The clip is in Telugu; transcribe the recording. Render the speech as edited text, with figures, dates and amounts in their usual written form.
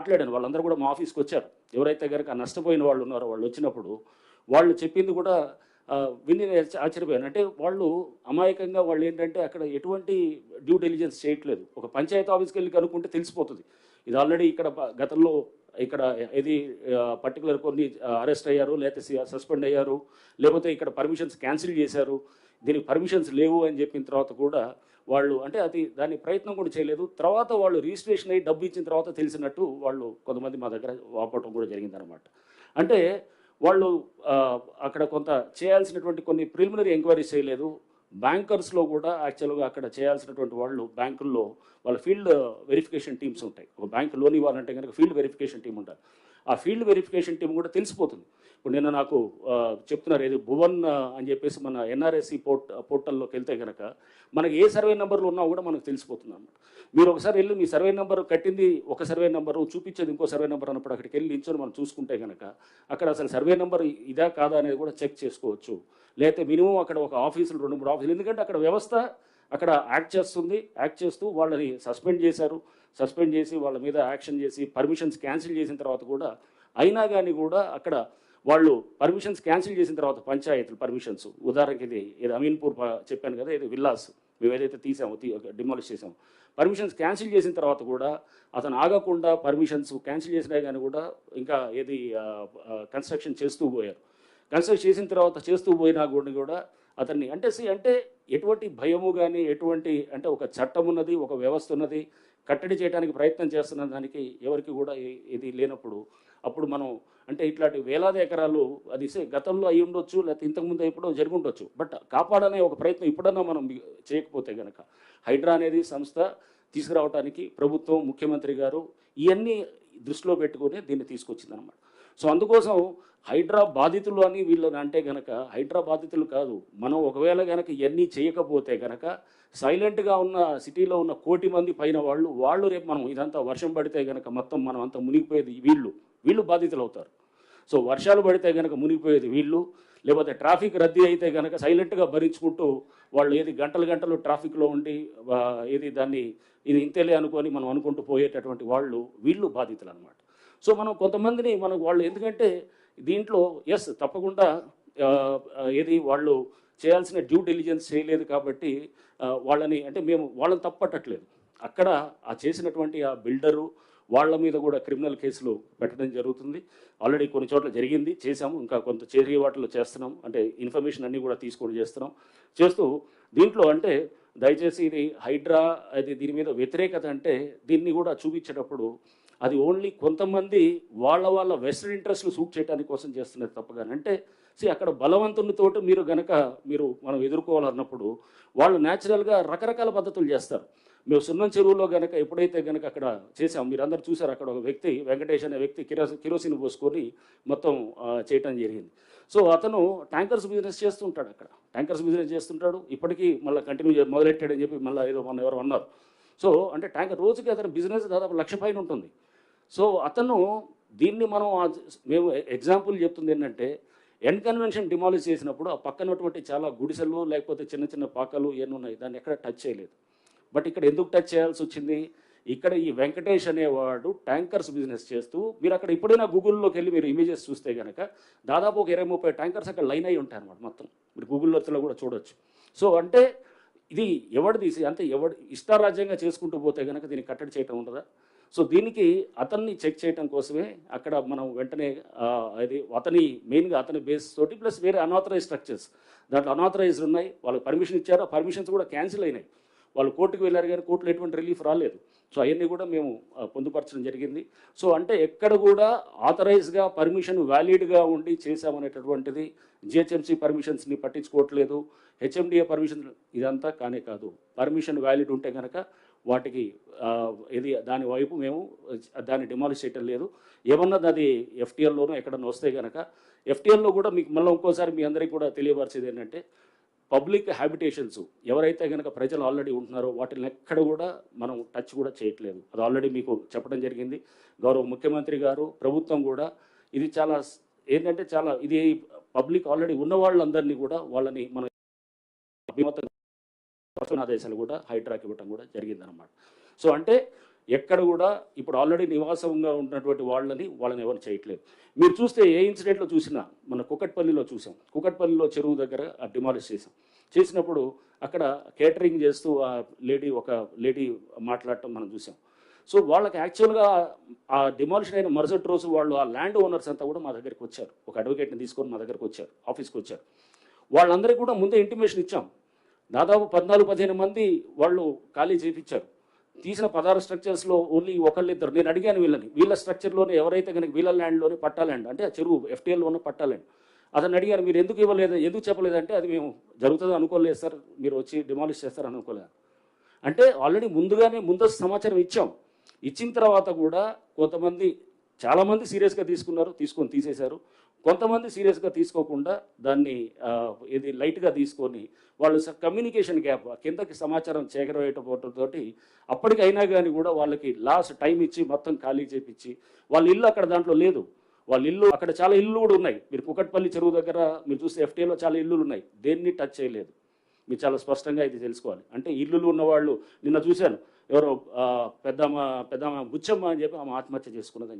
మాట్లాడాను. వాళ్ళందరూ కూడా మా ఆఫీస్కి వచ్చారు. ఎవరైతే కనుక నష్టపోయిన వాళ్ళు ఉన్నారో వాళ్ళు వచ్చినప్పుడు వాళ్ళు చెప్పింది కూడా విని నేను ఆశ్చర్యపోయాను. అంటే వాళ్ళు అమాయకంగా వాళ్ళు ఏంటంటే అక్కడ ఎటువంటి డ్యూ డెలిజెన్స్ చేయట్లేదు. ఒక పంచాయతీ ఆఫీస్కి వెళ్ళి కనుక్కుంటే తెలిసిపోతుంది. ఇది ఆల్రెడీ ఇక్కడ గతంలో ఇక్కడ ఇది పర్టికులర్ కొన్ని అరెస్ట్ అయ్యారు, లేకపోతే సస్పెండ్ అయ్యారు, లేకపోతే ఇక్కడ పర్మిషన్స్ క్యాన్సిల్ చేశారు, దీనికి పర్మిషన్స్ లేవు అని చెప్పిన తర్వాత కూడా వాళ్ళు అంటే అది దాని ప్రయత్నం కూడా చేయలేదు. తర్వాత వాళ్ళు రిజిస్ట్రేషన్ అయ్యి డబ్బు ఇచ్చిన తర్వాత తెలిసినట్టు వాళ్ళు కొంతమంది మా దగ్గర వాపోవటం కూడా జరిగిందనమాట. అంటే వాళ్ళు అక్కడ కొంత చేయాల్సినటువంటి కొన్ని ప్రిలిమినరీ ఎంక్వైరీస్ చేయలేదు. బ్యాంకర్స్లో కూడా యాక్చువల్గా అక్కడ చేయాల్సినటువంటి వాళ్ళు బ్యాంకుల్లో వాళ్ళ ఫీల్డ్ వెరిఫికేషన్ టీమ్స్ ఉంటాయి. ఒక బ్యాంక్ లోన్ ఇవ్వాలంటే కనుక ఫీల్డ్ వెరిఫికేషన్ టీం ఉండాలి. ఆ ఫీల్డ్ వెరిఫికేషన్ టీం కూడా తెలిసిపోతుంది. ఇప్పుడు నిన్న నాకు చెప్తున్నారు ఏది భువన్ అని చెప్పేసి మన ఎన్ఆర్ఎస్సి పోర్టల్లోకి వెళ్తే కనుక మనకి ఏ సర్వే నెంబర్లు ఉన్నా కూడా మనకు తెలిసిపోతుంది అన్నమాట. మీరు ఒకసారి వెళ్ళి మీ సర్వే నెంబర్ కట్టింది ఒక సర్వే నెంబరు, చూపించేది ఇంకో సర్వే నెంబర్ అన్నప్పుడు అక్కడికి వెళ్ళి నించొని మనం చూసుకుంటే కనుక అక్కడ అసలు సర్వే నెంబర్ ఇదా కాదా అనేది కూడా చెక్ చేసుకోవచ్చు. లేకపోతే మినిమం అక్కడ ఒక ఆఫీసులు 2-3 ఆఫీసులు, ఎందుకంటే అక్కడ వ్యవస్థ అక్కడ యాక్ట్ చేస్తుంది. యాక్ట్ చేస్తూ వాళ్ళని సస్పెండ్ చేశారు. సస్పెండ్ చేసి వాళ్ళ మీద యాక్షన్ చేసి పర్మిషన్స్ క్యాన్సిల్ చేసిన తర్వాత కూడా అయినా కానీ కూడా అక్కడ వాళ్ళు పర్మిషన్స్ క్యాన్సిల్ చేసిన తర్వాత పంచాయతీలు పర్మిషన్స్, ఉదాహరణకి ఇది అమీన్పూర్ చెప్పాను కదా, ఇది విల్లాస్ మేము ఏదైతే తీసామో డిమాలిష్ చేసాము, పర్మిషన్స్ క్యాన్సిల్ చేసిన తర్వాత కూడా అతను ఆగకుండా పర్మిషన్స్ క్యాన్సిల్ చేసినా కానీ కూడా ఇంకా ఏది కన్స్ట్రక్షన్ చేస్తూ పోయారు. కన్స్ట్రక్ట్ చేసిన తర్వాత చేస్తూ పోయినా కూడా అతన్ని అంటే ఎటువంటి భయము కానీ ఎటువంటి అంటే ఒక చట్టం ఉన్నది, ఒక వ్యవస్థ ఉన్నది, కట్టడి చేయడానికి ప్రయత్నం చేస్తున్న దానికి ఎవరికి కూడా ఇది లేనప్పుడు అప్పుడు మనం అంటే ఇట్లాంటి వేలాది ఎకరాలు అది గతంలో అయి ఉండొచ్చు, లేకపోతే ఇంతకుముందు ఎప్పుడో జరిగి ఉండొచ్చు, బట్ కాపాడనే ఒక ప్రయత్నం ఇప్పుడన్నా మనం చేయకపోతే కనుక హైడ్రా అనేది సంస్థ తీసుకురావడానికి ప్రభుత్వం ముఖ్యమంత్రి గారు ఇవన్నీ దృష్టిలో పెట్టుకొని దీన్ని తీసుకొచ్చిందనమాట. సో అందుకోసం హైడ్రా బాధితులు అని వీళ్ళని అంటే కనుక హైడ్రా బాధితులు కాదు, మనం ఒకవేళ కనుక ఇవన్నీ చేయకపోతే కనుక సైలెంట్గా ఉన్న సిటీలో ఉన్న 1 కోటి మంది పైన వాళ్ళు రేపు మనం ఇదంతా వర్షం పడితే కనుక మొత్తం మనం అంతా మునిగిపోయేది వీళ్ళు బాధితులు అవుతారు. సో వర్షాలు పడితే కనుక మునిగిపోయేది వీళ్ళు, లేకపోతే ట్రాఫిక్ రద్దీ అయితే కనుక సైలెంట్గా భరించుకుంటూ వాళ్ళు ఏది గంటలు ట్రాఫిక్లో ఉండి ఇది ఇంతేలే అనుకొని మనం అనుకుంటూ పోయేటటువంటి వీళ్ళు బాధితులు అనమాట. సో మనం కొంతమందిని వాళ్ళు ఎందుకంటే దీంట్లో తప్పకుండా వాళ్ళు చేయాల్సిన డ్యూ డెలిజెన్స్ చేయలేదు కాబట్టి వాళ్ళని అంటే మేము వాళ్ళని తప్పట్టట్లేదు. అక్కడ చేసినటువంటి ఆ బిల్డరు వాళ్ళ మీద కూడా క్రిమినల్ కేసులు పెట్టడం జరుగుతుంది. ఆల్రెడీ కొన్ని చోట్ల జరిగింది, చేసాము, ఇంకా కొంత చేరే వాటిలో చేస్తున్నాం. అంటే ఇన్ఫర్మేషన్ అన్నీ కూడా తీసుకొని చేస్తూ దీంట్లో అంటే దయచేసి ఇది హైడ్రా దీని మీద వ్యతిరేకత అంటే దీన్ని కూడా చూపించేటప్పుడు అది ఓన్లీ కొంతమంది వాళ్ళ వెస్టర్న్ ఇంట్రెస్ట్లు సూట్ చేయడానికి కోసం చేస్తున్నారు తప్పగానే. అంటే అక్కడ బలవంతునితోటి మనం ఎదుర్కోవాలన్నప్పుడు వాళ్ళు న్యాచురల్గా రకరకాల పద్ధతులు చేస్తారు. మేము సున్నం చెరువులో కనుక ఎప్పుడైతే కనుక అక్కడ చేసాం, మీరు అందరూ చూసారు, అక్కడ ఒక వ్యక్తి వెంకటేష్ అనే వ్యక్తి కిరోసిన్ పోసుకొని మొత్తం చేయటం జరిగింది. సో అతను ట్యాంకర్స్ బిజినెస్ చేస్తుంటాడు, అక్కడ ట్యాంకర్స్ బిజినెస్ చేస్తుంటాడు. ఇప్పటికీ మళ్ళీ కంటిన్యూ మొదలెట్టాడని చెప్పి మళ్ళీ ఏదో ఎవరు అన్నారు. సో అంటే ట్యాంకర్ రోజుకి అతని బిజినెస్ దాదాపు 1,00,000 పైన ఉంటుంది. సో అతను దీన్ని మేము ఎగ్జాంపుల్ చెప్తుంది ఏంటంటే ఎన్ కన్వెన్షన్ డిమాలిష్ చేసినప్పుడు ఆ పక్కనటువంటి చాలా గుడిసెలు లేకపోతే చిన్న చిన్న పాకలు ఏమి ఉన్నాయి, దాన్ని ఎక్కడ టచ్ చేయలేదు. బట్ ఇక్కడ ఎందుకు టచ్ చేయాల్సి వచ్చింది, ఇక్కడ ఈ వెంకటేష్ అనేవాడు ట్యాంకర్స్ బిజినెస్ చేస్తూ మీరు అక్కడ ఇప్పుడైనా గూగుల్లోకి వెళ్ళి మీరు ఇమేజెస్ చూస్తే కనుక దాదాపు ఒక 20-30 ట్యాంకర్స్ అక్కడ లైన్ అయి ఉంటాయి అన్నమాట. మొత్తం మీరు గూగుల్లో కూడా చూడొచ్చు. సో అంటే ఇది తీసి అంటే ఇష్టారాజ్యంగా చేసుకుంటూ పోతే కనుక దీన్ని కట్టడి చేయటం ఉండదా? సో దీనికి అతన్ని చెక్ చేయడం కోసమే అక్కడ మనం వెంటనే అతని మెయిన్గా అతని బేస్ తోటి ప్లస్ వేరే అన్ఆథరైజ్ స్ట్రక్చర్స్ దాంట్లో అన్ఆథరైజ్డ్ ఉన్నాయి, వాళ్ళకి పర్మిషన్ ఇచ్చారు, ఆ పర్మిషన్స్ కూడా క్యాన్సిల్ అయినాయి. వాళ్ళు కోర్టుకు వెళ్ళారు కానీ కోర్టులో ఎటువంటి రిలీఫ్ రాలేదు. సో అవన్నీ కూడా మేము పొందుపరచడం జరిగింది. సో అంటే ఎక్కడ కూడా ఆథరైజ్గా పర్మిషన్ వ్యాలిడ్గా ఉండి చేశామనేటటువంటిది జిహెచ్ఎంసీ పర్మిషన్స్ని పట్టించుకోవట్లేదు, హెచ్ఎండిఏ పర్మిషన్ ఇదంతా కానే కాదు. పర్మిషన్ వ్యాలిడ్ ఉంటే కనుక వాటికి దాని వైపు మేము దాన్ని డిమాలిష్ చేయటం లేదు. ఏమన్నది అది ఎఫ్టీఎల్లోనూ ఎక్కడన్నా వస్తే కనుక ఎఫ్టీఎల్లో కూడా మీకు మళ్ళీ ఇంకోసారి మీ అందరికీ కూడా తెలియపరిచేది ఏంటంటే పబ్లిక్ హ్యాబిటేషన్స్ ఎవరైతే కనుక ప్రజలు ఆల్రెడీ ఉంటున్నారో వాటిని ఎక్కడ కూడా మనం టచ్ కూడా చేయట్లేదు. అది ఆల్రెడీ మీకు చెప్పడం జరిగింది. గౌరవ ముఖ్యమంత్రి గారు ప్రభుత్వం కూడా ఇది చాలా ఇది పబ్లిక్ ఆల్రెడీ ఉన్న వాళ్ళందరినీ కూడా వాళ్ళని మనం ఆదేశాలు కూడా హైడ్రాకి ఇవ్వటం కూడా జరిగిందనమాట. సో అంటే ఎక్కడ కూడా ఇప్పుడు ఆల్రెడీ నివాసంగా ఉన్నటువంటి వాళ్ళని ఎవరు చేయట్లేదు. మీరు చూస్తే ఏ ఇన్సిడెంట్లో చూసినా మన కుకట్పల్లిలో చూసాం. కుకట్పల్లిలో చెరువు దగ్గర డిమాలిష్ చేసినప్పుడు అక్కడ కేటరింగ్ చేస్తూ ఒక లేడీ మాట్లాడటం మనం చూసాం. సో వాళ్ళకి యాక్చువల్గా ఆ డిమాలిషన్ అయిన మరుసటి రోజు వాళ్ళు ఆ ల్యాండ్ ఓనర్స్ అంతా కూడా మా దగ్గరికి వచ్చారు. ఒక అడ్వకేట్ని తీసుకొని మా దగ్గరికి వచ్చారు, ఆఫీస్కి వచ్చారు. వాళ్ళందరికీ కూడా ముందే ఇంటిమేషన్ ఇచ్చాం. దాదాపు 14-15 మంది వాళ్ళు ఖాళీ చేయించారు. తీసిన 16 స్ట్రక్చర్స్లో ఓన్లీ ఒకళ్ళిద్దరు. నేను అడిగాను వీళ్ళ స్ట్రక్చర్లోనే ఎవరైతే కనుక వీళ్ళ ల్యాండ్లోనే పట్టా ల్యాండ్ అంటే ఆ చెరువు FTLలోనే పట్టా ల్యాండ్ అతను అడిగారు, మీరు ఎందుకు ఇవ్వలేదు, ఎందుకు చెప్పలేదంటే అది మేము జరుగుతుందో అనుకోలేదు సార్, మీరు వచ్చి డిమాలిష్ చేస్తారని అనుకోలేదు. అంటే ఆల్రెడీ ముందస్తు సమాచారం ఇచ్చాం. ఇచ్చిన తర్వాత కూడా చాలామంది సీరియస్గా తీసుకొని తీసేశారు. కొంతమంది సీరియస్గా తీసుకోకుండా దాన్ని ఇది లైట్గా తీసుకొని వాళ్ళు కమ్యూనికేషన్ గ్యాప్ కిందకి సమాచారం చేకరవేయటంతో అప్పటికైనా కానీ కూడా వాళ్ళకి లాస్ట్ టైం ఇచ్చి మొత్తం ఖాళీ చేపించి వాళ్ళ ఇల్లు అక్కడ దాంట్లో లేదు. వాళ్ళ ఇల్లు అక్కడ చాలా ఇల్లు కూడా ఉన్నాయి. మీరు కుకట్పల్లి చెరువు దగ్గర మీరు చూస్తే FTLలో చాలా ఇల్లులు ఉన్నాయి, దేన్ని టచ్ చేయలేదు. మీరు చాలా స్పష్టంగా ఇది తెలుసుకోవాలి. అంటే ఇల్లులు ఉన్నవాళ్ళు నిన్న చూశాను, ఎవరో పెద్దమ్మ బుచ్చమ్మ అని చెప్పి ఆమె ఆత్మహత్య చేసుకున్నదని